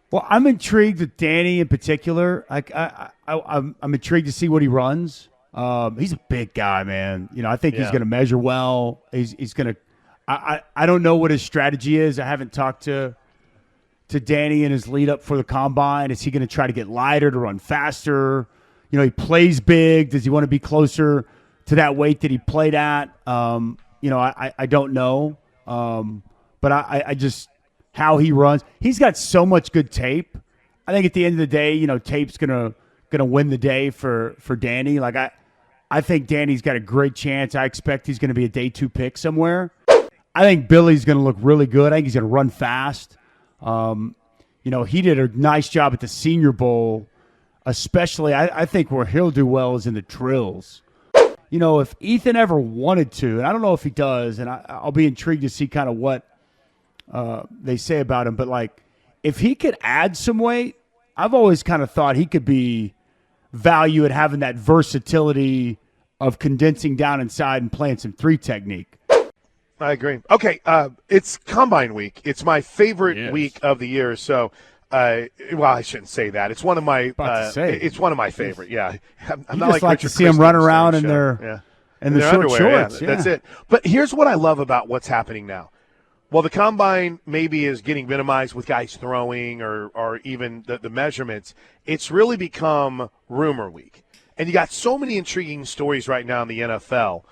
Well, I'm intrigued with Danny in particular. I'm intrigued to see what he runs. He's a big guy, man. I think he's Yeah. going to measure well. He's going to. I don't know what his strategy is. I haven't talked to Danny in his lead up for the combine. Is he going to try to get lighter to run faster? He plays big. Does he want to be closer to that weight that he played at? I don't know. But I just how he runs. He's got so much good tape. I think at the end of the day, tape's gonna win the day for Danny. Like I think Danny's got a great chance. I expect he's gonna be a day 2 pick somewhere. I think Billy's gonna look really good. I think he's gonna run fast. He did a nice job at the Senior Bowl, especially. I think where he'll do well is in the drills. If Ethan ever wanted to, and I don't know if he does, and I'll be intrigued to see kind of what they say about him, but like if he could add some weight, I've always kind of thought he could be value at having that versatility of condensing down inside and playing some 3 technique. I agree. Okay, it's Combine Week. It's my favorite week of the year. So, well, I shouldn't say that. It's one of my. It's one of my favorite. Yeah, I'm not just like Richard to see them run around in their short underwear, shorts. Yeah, that's it. But here's what I love about what's happening now. Well, the Combine maybe is getting minimized with guys throwing or even the measurements. It's really become rumor week. And you got so many intriguing stories right now in the NFL.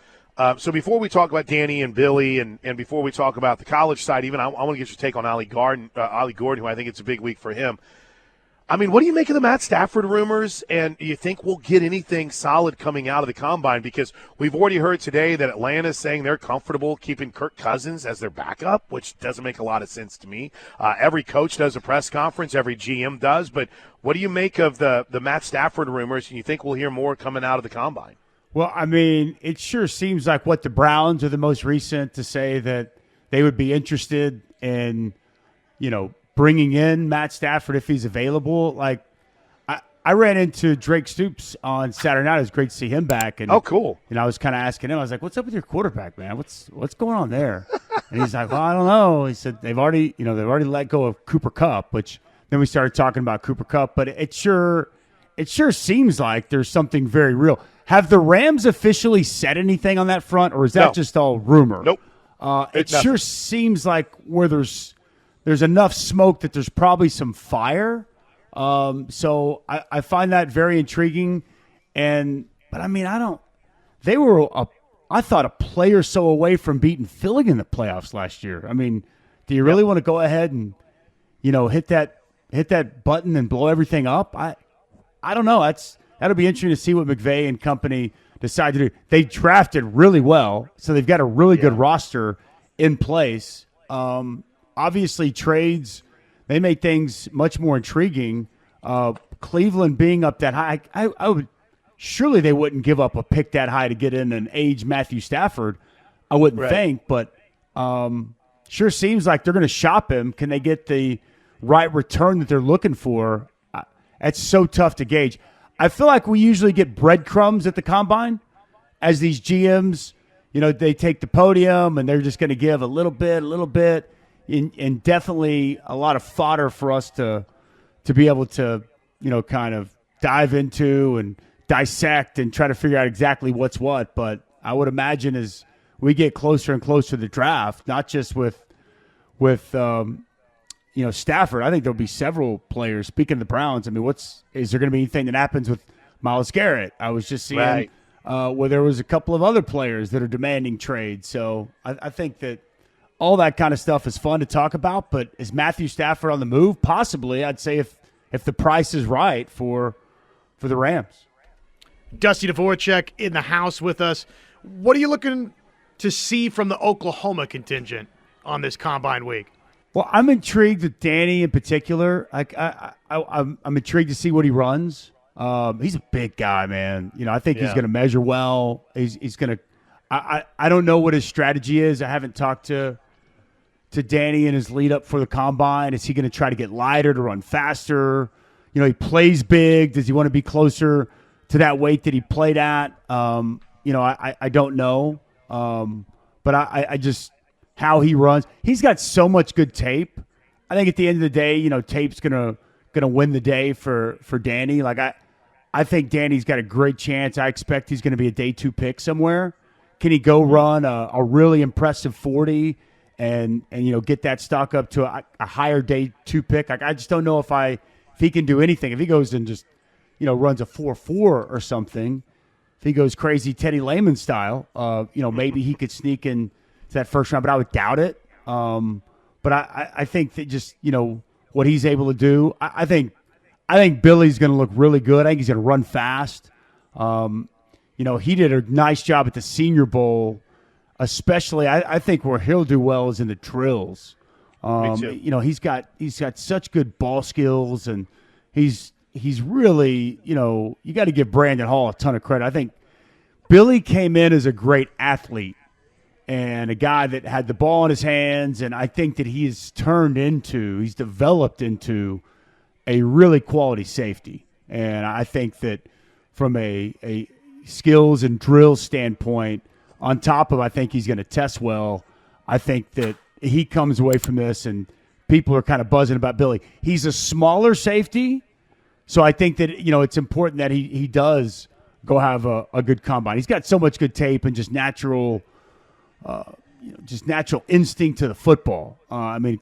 So before we talk about Danny and Billy and before we talk about the college side, even I want to get your take on Ollie Gordon, who I think it's a big week for him. I mean, what do you make of the Matt Stafford rumors? And do you think we'll get anything solid coming out of the Combine? Because we've already heard today that Atlanta's saying they're comfortable keeping Kirk Cousins as their backup, which doesn't make a lot of sense to me. Every coach does a press conference. Every GM does. But what do you make of the Matt Stafford rumors? And you think we'll hear more coming out of the Combine? Well, I mean, it sure seems like what the Browns are the most recent to say that they would be interested in, bringing in Matt Stafford if he's available. Like, I ran into Drake Stoops on Saturday night. It was great to see him back. And, oh, cool. And I was kind of asking him, I was like, what's up with your quarterback, man? What's going on there? And he's like, well, I don't know. He said they've already let go of Cooper Kupp, which then we started talking about Cooper Kupp. But it sure seems like there's something very real. Have the Rams officially said anything on that front, or is that just all rumor? Nope. It sure seems like where there's enough smoke that there's probably some fire. So I find that very intriguing. But I mean, they were I thought a play or so away from beating Philly in the playoffs last year. I mean, do you really want to go ahead and, hit that button and blow everything up? I don't know. That'll be interesting to see what McVay and company decide to do. They drafted really well, so they've got a really good roster in place. Obviously, trades, they make things much more intriguing. Cleveland being up that high, I would surely they wouldn't give up a pick that high to get in an age Matthew Stafford. I wouldn't think, but sure seems like they're going to shop him. Can they get the right return that they're looking for? It's so tough to gauge. I feel like we usually get breadcrumbs at the Combine as these GMs, they take the podium and they're just going to give a little bit, and definitely a lot of fodder for us to be able to, kind of dive into and dissect and try to figure out exactly what's what. But I would imagine as we get closer and closer to the draft, not just with Stafford, I think there'll be several players. Speaking of the Browns, I mean, is there going to be anything that happens with Myles Garrett? I was just seeing where there was a couple of other players that are demanding trades. So I think that all that kind of stuff is fun to talk about. But is Matthew Stafford on the move? Possibly. I'd say if the price is right for the Rams. Dusty Dvoracek in the house with us. What are you looking to see from the Oklahoma contingent on this Combine week? Well, I'm intrigued with Danny in particular. I'm intrigued to see what he runs. He's a big guy, man. I think he's going to measure well. He's going to. I don't know what his strategy is. I haven't talked to Danny in his lead up for the Combine. Is he going to try to get lighter to run faster? He plays big. Does he want to be closer to that weight that he played at? I don't know. But I just. How he runs. He's got so much good tape. I think at the end of the day, tape's gonna win the day for Danny. Like I think Danny's got a great chance. I expect he's going to be a day 2 pick somewhere. Can he go run a really impressive 40 and get that stock up to a higher day 2 pick? Like, I just don't know if he can do anything. If he goes and just runs a 4.4 or something, if he goes crazy Teddy Lehman style, maybe he could sneak in to that first round, but I would doubt it. But I think that just what he's able to do, I think Billy's going to look really good. I think he's going to run fast. He did a nice job at the Senior Bowl, especially. I think where he'll do well is in the drills. Me too. He's got such good ball skills, and he's really, you got to give Brandon Hall a ton of credit. I think Billy came in as a great athlete and a guy that had the ball in his hands, and I think that he's developed into a really quality safety. And I think that from a skills and drill standpoint, on top of I think he's going to test well, I think that he comes away from this and people are kind of buzzing about Billy. He's a smaller safety, so I think that it's important that he does go have a good combine. He's got so much good tape and just natural instinct to the football.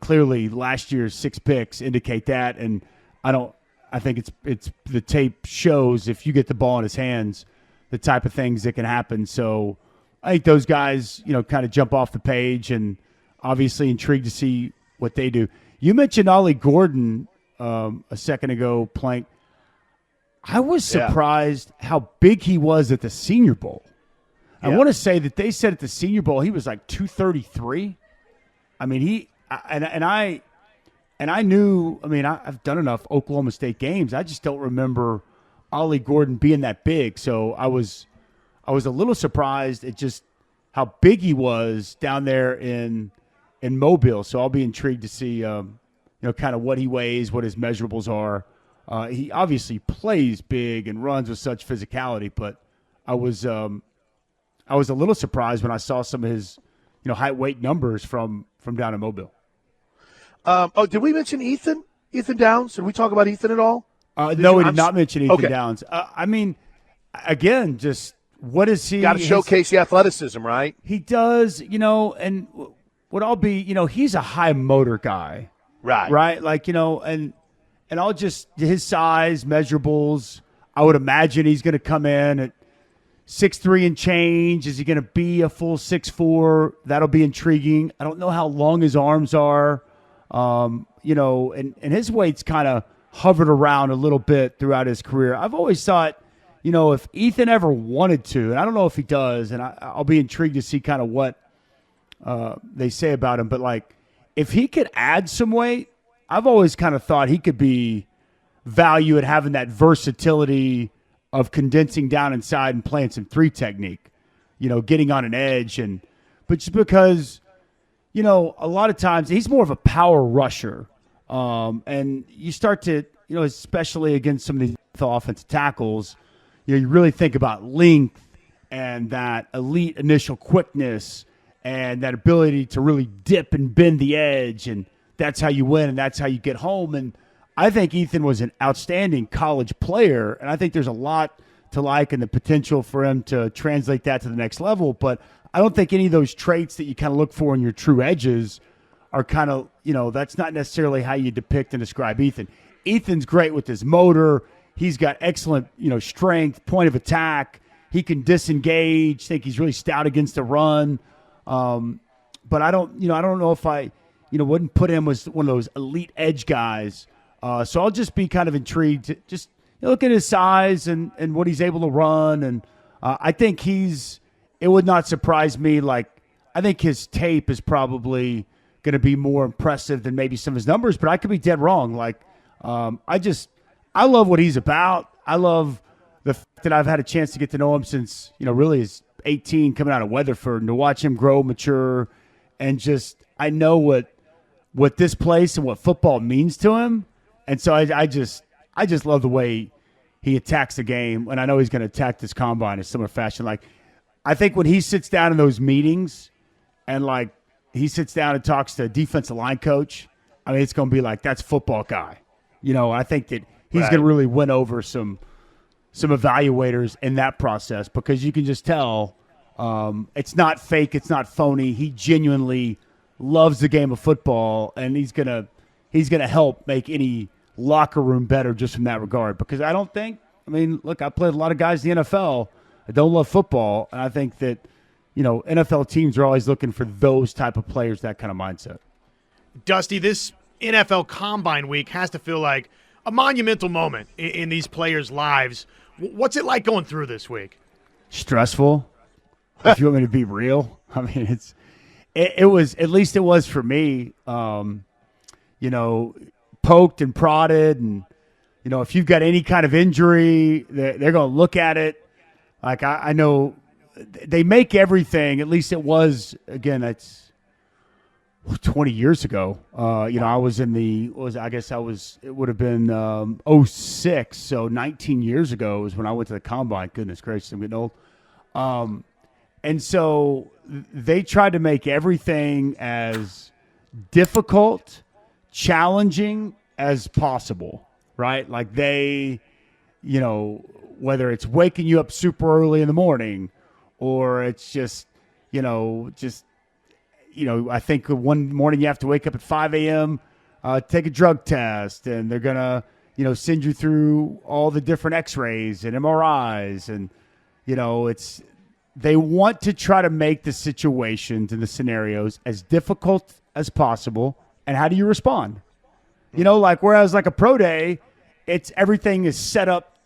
Clearly last year's 6 picks indicate that, and I think it's the tape shows if you get the ball in his hands, the type of things that can happen. So I think those guys, kind of jump off the page, and obviously intrigued to see what they do. You mentioned Ollie Gordon a second ago, Plank. I was surprised how big he was at the Senior Bowl. Yeah. I want to say that they said at the Senior Bowl he was like 233. I knew. I've done enough Oklahoma State games. I just don't remember Ollie Gordon being that big. So I was a little surprised at just how big he was down there in Mobile. So I'll be intrigued to see, kind of what he weighs, what his measurables are. He obviously plays big and runs with such physicality, but I was a little surprised when I saw some of his, height weight numbers from down in Mobile. Did we mention Ethan Downs? Did we talk about Ethan at all? No, we did not mention Ethan Downs. Again, just what is he? Got to showcase the athleticism, right? He does, and what I'll be, he's a high motor guy. Right? Like, and I'll just, his size, measurables, I would imagine he's going to come in at 6'3" and change. Is he going to be a full 6'4"? That'll be intriguing. I don't know how long his arms are. And his weight's kind of hovered around a little bit throughout his career. I've always thought, if Ethan ever wanted to, and I don't know if he does, and I'll be intrigued to see kind of what they say about him, but like if he could add some weight, I've always kind of thought he could be value at having that versatility of condensing down inside and playing some 3 technique, getting on an edge. But just because, a lot of times he's more of a power rusher. And you start to, especially against some of these offensive tackles, you really think about length and that elite initial quickness and that ability to really dip and bend the edge. And that's how you win and that's how you get home. And I think Ethan was an outstanding college player, and I think there's a lot to like and the potential for him to translate that to the next level. But I don't think any of those traits that you kind of look for in your true edges are kind of, that's not necessarily how you depict and describe Ethan. Ethan's great with his motor. He's got excellent, strength, point of attack. He can disengage. I think he's really stout against the run. But I don't know if I, wouldn't put him as one of those elite edge guys. So I'll just be kind of intrigued to just look at his size and what he's able to run. And I think it would not surprise me. Like, I think his tape is probably going to be more impressive than maybe some of his numbers, but I could be dead wrong. Like, I love what he's about. I love the fact that I've had a chance to get to know him since, really he's 18 coming out of Weatherford, and to watch him grow, mature, and just, I know what this place and what football means to him. And so I just love the way he attacks the game, and I know he's going to attack this combine in similar fashion. Like, I think when he sits down in those meetings and, like, he sits down and talks to a defensive line coach I mean, it's going to be like, that's football guy. I think that he's Right. going to really win over some evaluators in that process, because you can just tell it's not fake, it's not phony. He genuinely loves the game of football, and he's gonna help make any locker room better just from that regard. Because look, I played a lot of guys in the NFL that don't love football, and I think that NFL teams are always looking for those type of players, that kind of mindset. Dusty, this NFL Combine week has to feel like a monumental moment in these players' lives. What's it like going through this week? Stressful. If you want me to be real, I mean, it was, at least it was for me. Poked and prodded, and if you've got any kind of injury, they're going to look at it. Like I know they make everything. At least it was, again, that's 20 years ago. I was in it would have been 06, so 19 years ago was when I went to the Combine. Goodness gracious, I'm getting old. And so they tried to make everything as difficult, challenging as possible, right? Like whether it's waking you up super early in the morning, or it's just, I think one morning you have to wake up at 5 a.m., take a drug test, and they're going to, send you through all the different x-rays and MRIs. And, they want to try to make the situations and the scenarios as difficult as possible. And how do you respond? Whereas like a pro day, everything is set up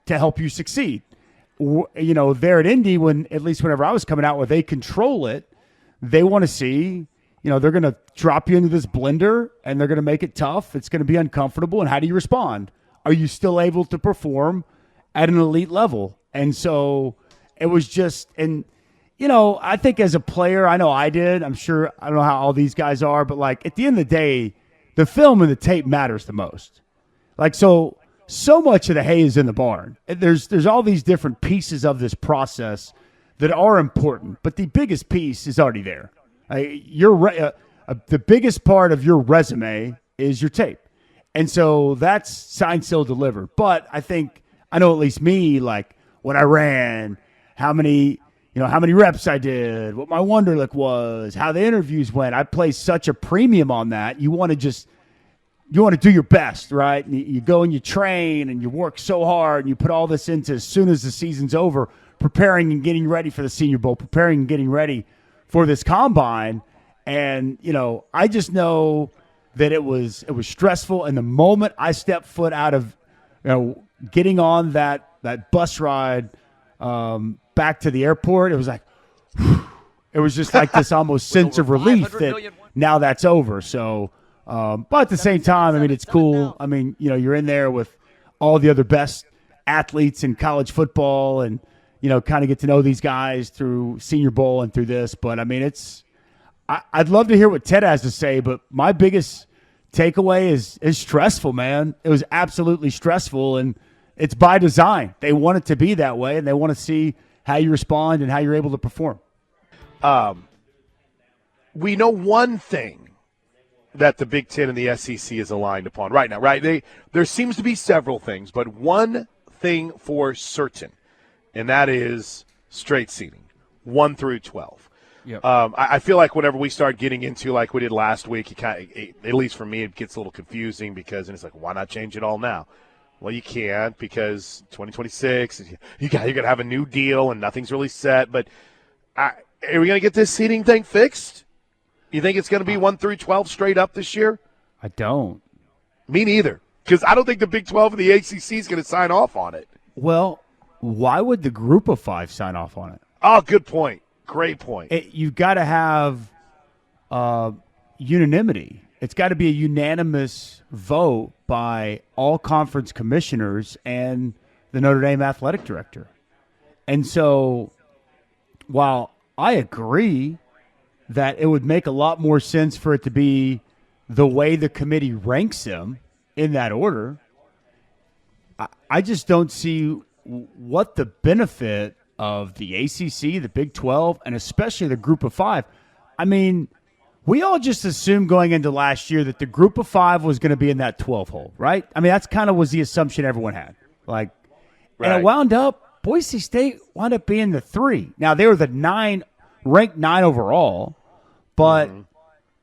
to help you succeed. There at Indy, at least whenever I was coming out, where they control it, they want to see, they're going to drop you into this blender and they're going to make it tough. It's going to be uncomfortable. And how do you respond? Are you still able to perform at an elite level? And so it was just, and, I think as a player, I know I did. I'm sure, I don't know how all these guys are, but like at the end of the day, the film and the tape matters the most. Like, so much of the hay is in the barn. There's all these different pieces of this process that are important, but the biggest piece is already there. The biggest part of your resume is your tape. And so that's signed, sealed, delivered. But I know at least me, like when I ran, how many reps I did, what my Wonderlic was, how the interviews went. I place such a premium on that. You want to do your best, right? And you go and you train and you work so hard and you put all this into, as soon as the season's over, preparing and getting ready for the Senior Bowl, preparing and getting ready for this Combine. And, I just know that it was stressful. And the moment I stepped foot out of, getting on that bus ride, back to the airport, it was like, whew, it was just like this almost sense of relief that now that's over. So, but at the same time, I mean, it's cool. I mean, you're in there with all the other best athletes in college football, and, kind of get to know these guys through Senior Bowl and through this. But I mean, I'd love to hear what Ted has to say, but my biggest takeaway is stressful, man. It was absolutely stressful, and it's by design. They want it to be that way, and they want to see how you respond and how you're able to perform. We know one thing that the Big Ten and the SEC is aligned upon right now, right? There seems to be several things, but one thing for certain, and that is straight seeding, 1 through 12. Yep. I feel like whenever we start getting into, like we did last week, at least for me, it gets a little confusing because it's like, why not change it all now? Well, you can't, because 2026, you're going to have a new deal and nothing's really set. But are we going to get this seeding thing fixed? You think it's going to be 1 through 12 straight up this year? I don't. Me neither, because I don't think the Big 12 and the ACC is going to sign off on it. Well, why would the Group of Five sign off on it? Oh, good point. Great point. You've got to have unanimity. It's got to be a unanimous vote by all conference commissioners and the Notre Dame athletic director. And so while I agree that it would make a lot more sense for it to be the way the committee ranks them in that order, I just don't see what the benefit of the ACC, the Big 12, and especially the Group of Five. I mean, we all just assumed going into last year that the group of 5 was going to be in that 12 hole, right? I mean, that's kind of was the assumption everyone had. Like, Right. and it wound up, Boise State wound up being the 3. Now, they were ranked 9 overall, but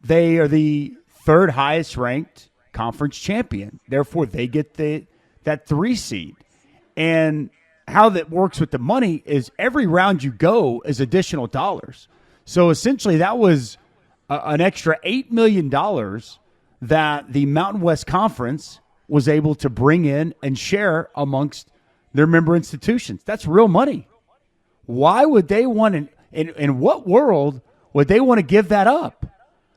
they are the 3rd highest ranked conference champion. Therefore, they get that 3 seed. And how that works with the money is every round you go is additional dollars. So essentially, that was an extra $8 million that the Mountain West Conference was able to bring in and share amongst their member institutions. That's real money. Why would they want to, in what world would they want to give that up?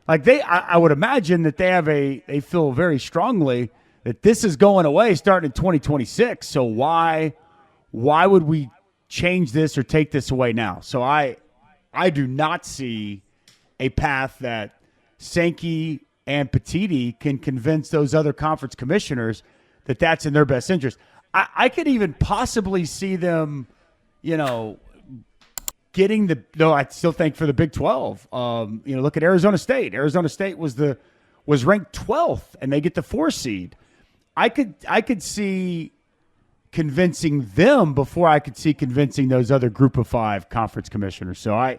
Like I would imagine that they feel very strongly that this is going away starting in 2026. So why would we change this or take this away now? So I do not see a path that Sankey and Petiti can convince those other conference commissioners that that's in their best interest. I could even possibly see them, getting though I still think for the Big 12. Look at Arizona State. Arizona State was ranked 12th, and they get the 4 seed. I could see convincing them before I could see convincing those other group of 5 conference commissioners. So I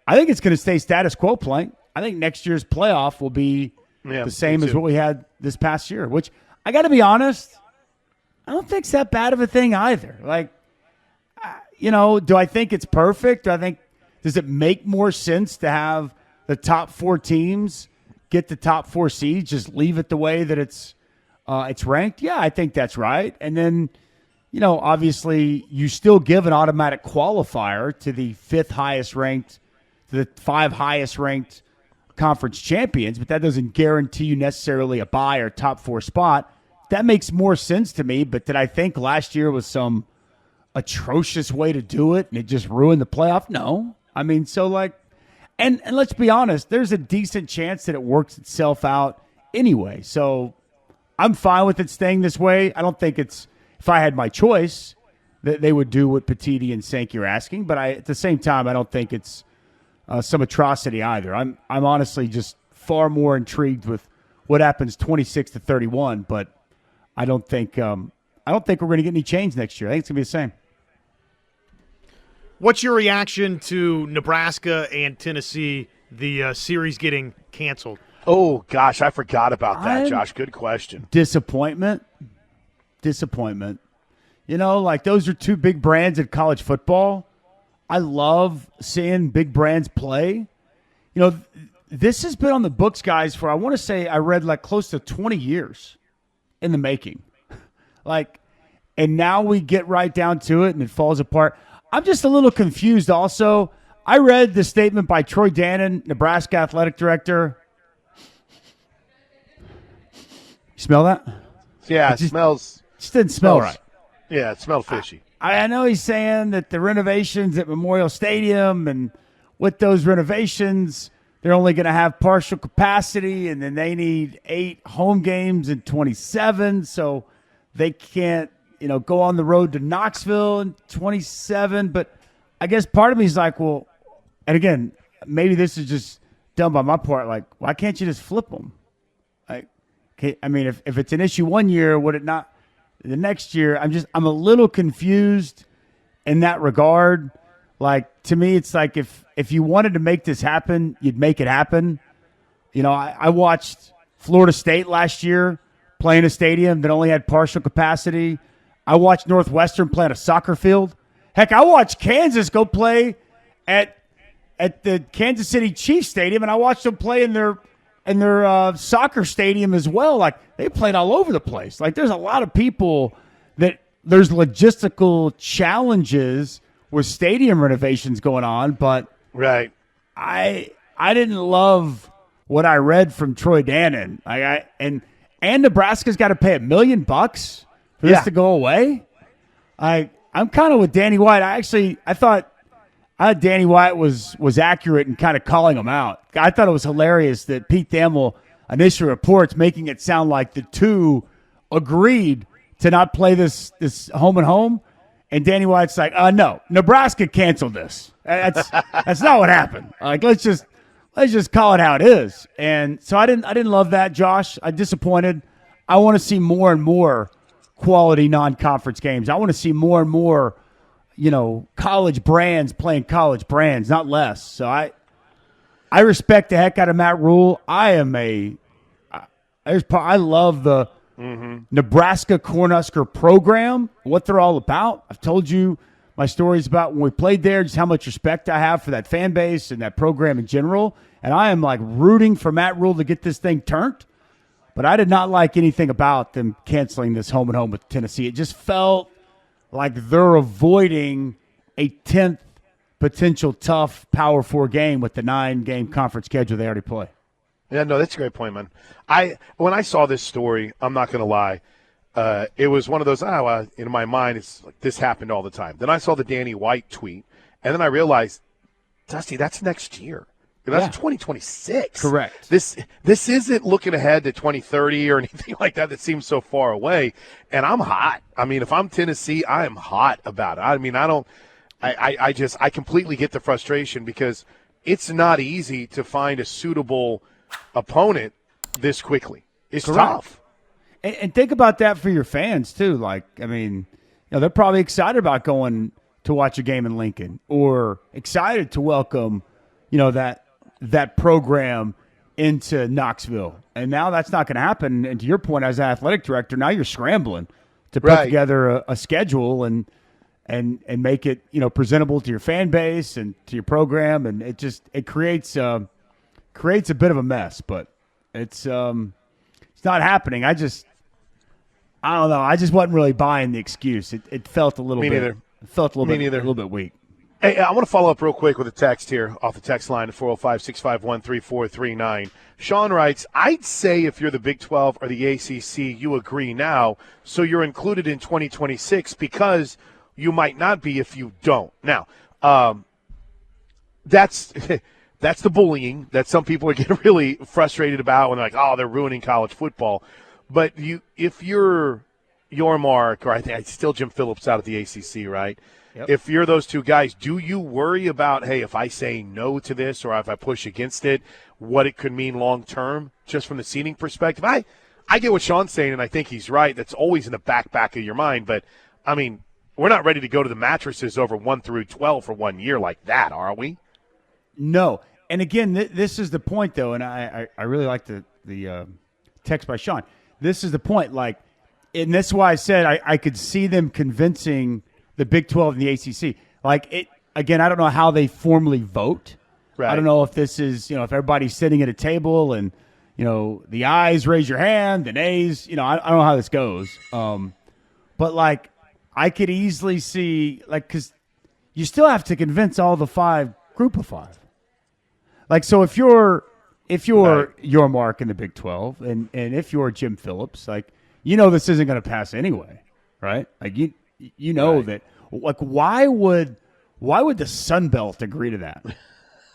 think it's going to stay status quo playing. I think next year's playoff will be the same as what we had this past year, which I got to be honest, I don't think it's that bad of a thing either. Like, do I think it's perfect? Does it make more sense to have the top 4 teams get the top 4 seeds, just leave it the way that it's ranked? Yeah, I think that's right. And then, obviously you still give an automatic qualifier to the 5th highest ranked, to the 5 highest ranked conference champions, but that doesn't guarantee you necessarily a bye or top 4 spot. That makes more sense to me, but did I think last year was some atrocious way to do it and it just ruined the playoff? No. I mean, and let's be honest, there's a decent chance that it works itself out anyway. So I'm fine with it staying this way. I don't think if I had my choice, that they would do what Petiti and Sankey are asking, but at the same time, I don't think it's some atrocity either. I'm honestly just far more intrigued with what happens 26-31, but I don't think we're going to get any change next year. I think it's going to be the same. What's your reaction to Nebraska and Tennessee, the series getting canceled? Oh, gosh, I forgot about that, Josh. Good question. Disappointment. Those are 2 big brands in college football. I love seeing big brands play. This has been on the books, guys, for I want to say I read close to 20 years in the making. And now we get right down to it and it falls apart. I'm just a little confused also. I read the statement by Troy Dannon, Nebraska athletic director. You smell that? Yeah, it smells. Just didn't smell right. Yeah, it smelled fishy. I know he's saying that the renovations at Memorial Stadium, and with those renovations, they're only going to have partial capacity, and then they need 8 home games in 27, so they can't, go on the road to Knoxville in 27. But I guess part of me is like, well, and again, maybe this is just dumb by my part. Like, why can't you just flip them? If it's an issue one year, would it not the next year? I'm a little confused in that regard. Like, to me, it's like if you wanted to make this happen, you'd make it happen. I watched Florida State last year play in a stadium that only had partial capacity. I watched Northwestern play at a soccer field. Heck, I watched Kansas go play at the Kansas City Chiefs Stadium, and I watched them play in their soccer stadium as well. Like, they played all over the place. Like, there's a lot of people that there's logistical challenges with stadium renovations going on, but right. I didn't love what I read from Troy Dannon. And Nebraska's got to pay $1 million for this to go away. I'm kind of with Danny White. I thought Danny White was accurate in kind of calling him out. I thought it was hilarious that Pete Thamel initially reports making it sound like the 2 agreed to not play this home and home. And Danny White's like, no, Nebraska canceled this. That's not what happened. Like, let's let's just call it how it is. And so I didn't love that, Josh. I disappointed. I want to see more and more quality non-conference games. I want to see more and more, college brands playing college brands, not less. So I respect the heck out of Matt Rule. I love the Nebraska Cornhusker program, what they're all about. I've told you my stories about when we played there, just how much respect I have for that fan base and that program in general. And I am like rooting for Matt Rule to get this thing turned. But I did not like anything about them canceling this home and home with Tennessee. It just felt like they're avoiding a 10th potential tough Power 4 game with the 9-game conference schedule they already play. Yeah, no, that's a great point, man. When I saw this story, I'm not going to lie, it was one of those, in my mind, it's like this happened all the time. Then I saw the Danny White tweet, and then I realized, Dusty, that's next year. That's 2026. Correct. This isn't looking ahead to 2030 or anything like that seems so far away, and I'm hot. I mean, if I'm Tennessee, I am hot about it. I mean, I completely get the frustration because it's not easy to find a suitable opponent this quickly. It's Correct. tough. And think about that for your fans, too. Like, I mean, they're probably excited about going to watch a game in Lincoln or excited to welcome, that program into Knoxville. And now that's not going to happen. And to your point, as an athletic director, now you're scrambling to put together a schedule and make it, presentable to your fan base and to your program. And it creates a bit of a mess, but it's not happening. I don't know. I just wasn't really buying the excuse. It felt a little bit. Neither. It felt a Me neither. little bit weak. Hey, I want to follow up real quick with a text here off the text line at 405-651-3439. Sean writes, I'd say if you're the Big 12 or the ACC, you agree now, so you're included in 2026 because you might not be if you don't. Now, that's the bullying that some people are getting really frustrated about when they're like, they're ruining college football. But if you're Yormark, or I think it's still Jim Phillips out at the ACC, right? Yep. If you're those two guys, do you worry about, hey, if I say no to this or if I push against it, what it could mean long term, just from the seating perspective? I get what Sean's saying, and I think he's right. That's always in the back of your mind. But, I mean, we're not ready to go to the mattresses over 1 through 12 for 1 year like that, are we? No. And, again, this is the point, though, and I really like the text by Sean. This is the point. Like, and that's why I said I could see them convincing the Big 12 and the ACC. Like, again, I don't know how they formally vote. Right. I don't know if this is, if everybody's sitting at a table and, the ayes raise your hand, the nays, I don't know how this goes. But, like, I could easily see, like, because you still have to convince all the group of five. Like, so if you're Yormark in the Big 12 and if you're Jim Phillips, like, this isn't going to pass anyway, right? Like, right. That, like, why would the Sun Belt agree to that?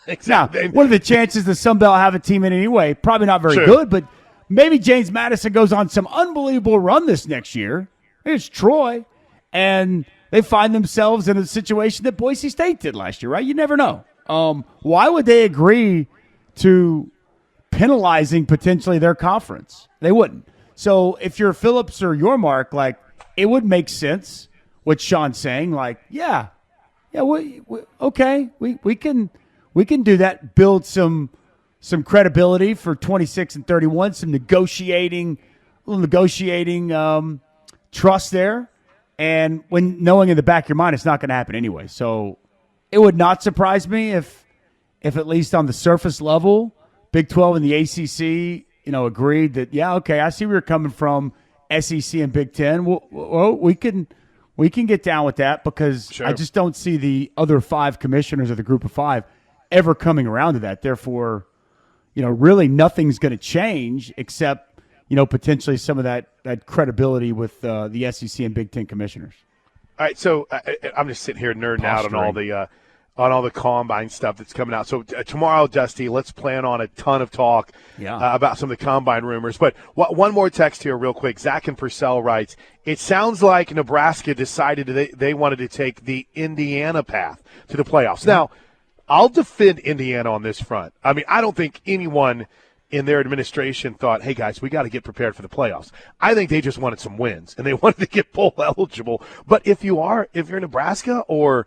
Exactly. Now, what are the chances the Sun Belt have a team in anyway? Probably not very True. good, but maybe James Madison goes on some unbelievable run this next year. It's Troy, and they find themselves in a situation that Boise State did last year, right? You never know. Why would they agree to penalizing potentially their conference? They wouldn't. So if you're Phillips or Yormark, like, it would make sense what Sean's saying. Like, okay, we can do that. Build some credibility for 26 and 31. Some negotiating trust there, and when knowing in the back of your mind it's not going to happen anyway. So it would not surprise me if at least on the surface level, Big 12 and the ACC, agreed that, okay, I see where you're coming from, SEC and Big 10. Well, we can get down with that because sure. I just don't see the other 5 commissioners of the group of 5 ever coming around to that. Therefore, really nothing's going to change except, potentially some of that credibility with the SEC and Big 10 commissioners. All right, so I'm just sitting here nerding out on all the combine stuff that's coming out. So tomorrow, Dusty, let's plan on a ton of talk about some of the combine rumors. But one more text here real quick. Zach and Purcell writes, it sounds like Nebraska decided they wanted to take the Indiana path to the playoffs. Now, I'll defend Indiana on this front. I mean, I don't think anyone in their administration thought, hey, guys, we got to get prepared for the playoffs. I think they just wanted some wins, and they wanted to get bowl eligible. But if you're Nebraska or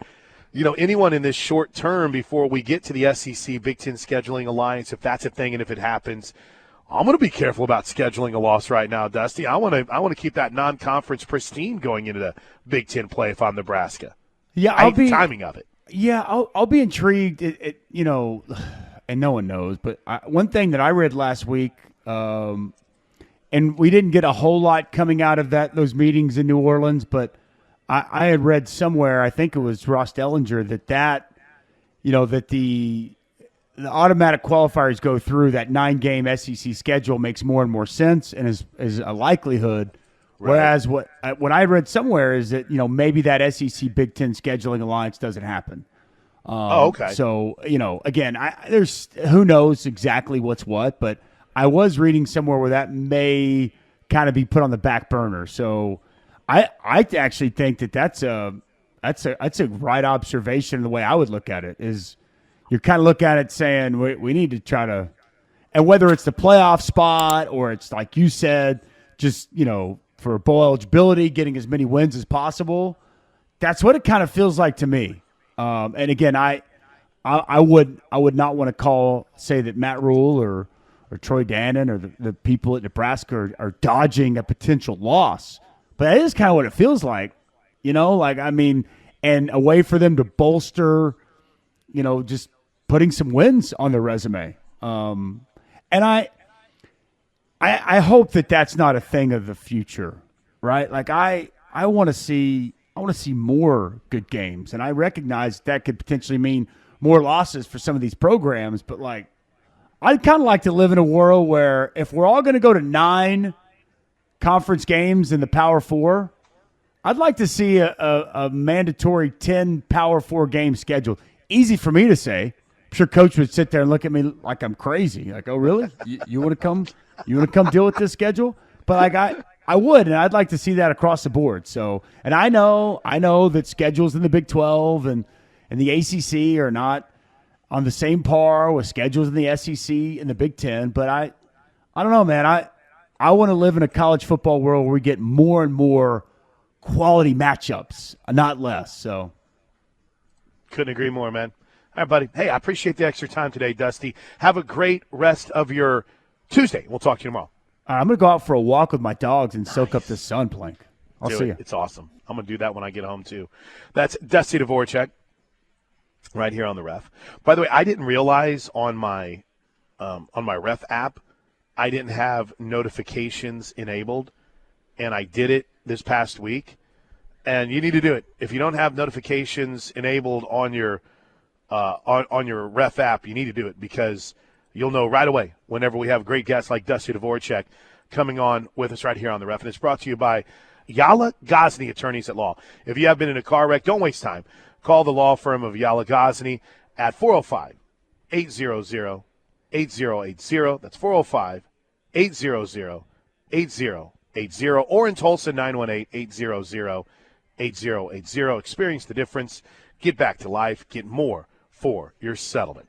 anyone in this short term before we get to the SEC Big Ten Scheduling Alliance, if that's a thing and if it happens, I'm going to be careful about scheduling a loss right now, Dusty. I want to keep that non-conference pristine going into the Big Ten play if I'm Nebraska. Yeah, I hate the timing of it. Yeah, I'll be intrigued. And no one knows, but one thing that I read last week, and we didn't get a whole lot coming out of those meetings in New Orleans, but I had read somewhere, I think it was Ross Dellinger, that the automatic qualifiers go through that 9-game SEC schedule makes more and more sense and is a likelihood. Right. Whereas what I read somewhere is that maybe that SEC Big Ten Scheduling Alliance doesn't happen. Okay. So again, there's who knows exactly what's what, but I was reading somewhere where that may kind of be put on the back burner. So I actually think that's a right observation. The way I would look at it is you're kind of looking at it saying we need to try to, and whether it's the playoff spot or it's like you said, just for bowl eligibility, getting as many wins as possible. That's what it kind of feels like to me. And again, I would not want to say that Matt Rule or Troy Dannon or the people at Nebraska are dodging a potential loss, but that is kind of what it feels like, and a way for them to bolster, just putting some wins on their resume. And I hope that that's not a thing of the future, right? Like I want to see more good games, and I recognize that could potentially mean more losses for some of these programs. But I'd kind of like to live in a world where if we're all going to go to 9 conference games in the Power Four, I'd like to see a mandatory 10 Power Four game schedule. Easy for me to say. I'm sure Coach would sit there and look at me like I'm crazy. Like, oh, really? You want to come? You want to come deal with this schedule? But I would, and I'd like to see that across the board. So, and I know that schedules in the Big 12 and the ACC are not on the same par with schedules in the SEC and the Big 10. But I don't know, man. I want to live in a college football world where we get more and more quality matchups, not less. So, couldn't agree more, man. All right, buddy. Hey, I appreciate the extra time today, Dusty. Have a great rest of your Tuesday. We'll talk to you tomorrow. I'm going to go out for a walk with my dogs and soak up the sun, Plank. I'll see you. It's awesome. I'm going to do that when I get home, too. That's Dusty Dvoracek right here on the Ref. By the way, I didn't realize on my Ref app, I didn't have notifications enabled, and I did it this past week. And you need to do it. If you don't have notifications enabled on your Ref app, you need to do it because you'll know right away whenever we have great guests like Dusty Dvoracek coming on with us right here on the Ref. And it's brought to you by Ylla, Gosney Attorneys at Law. If you have been in a car wreck, don't waste time. Call the law firm of Ylla Gosney at 405-800-8080. That's 405-800-8080. Or in Tulsa, 918-800-8080. Experience the difference. Get back to life. Get more for your settlement.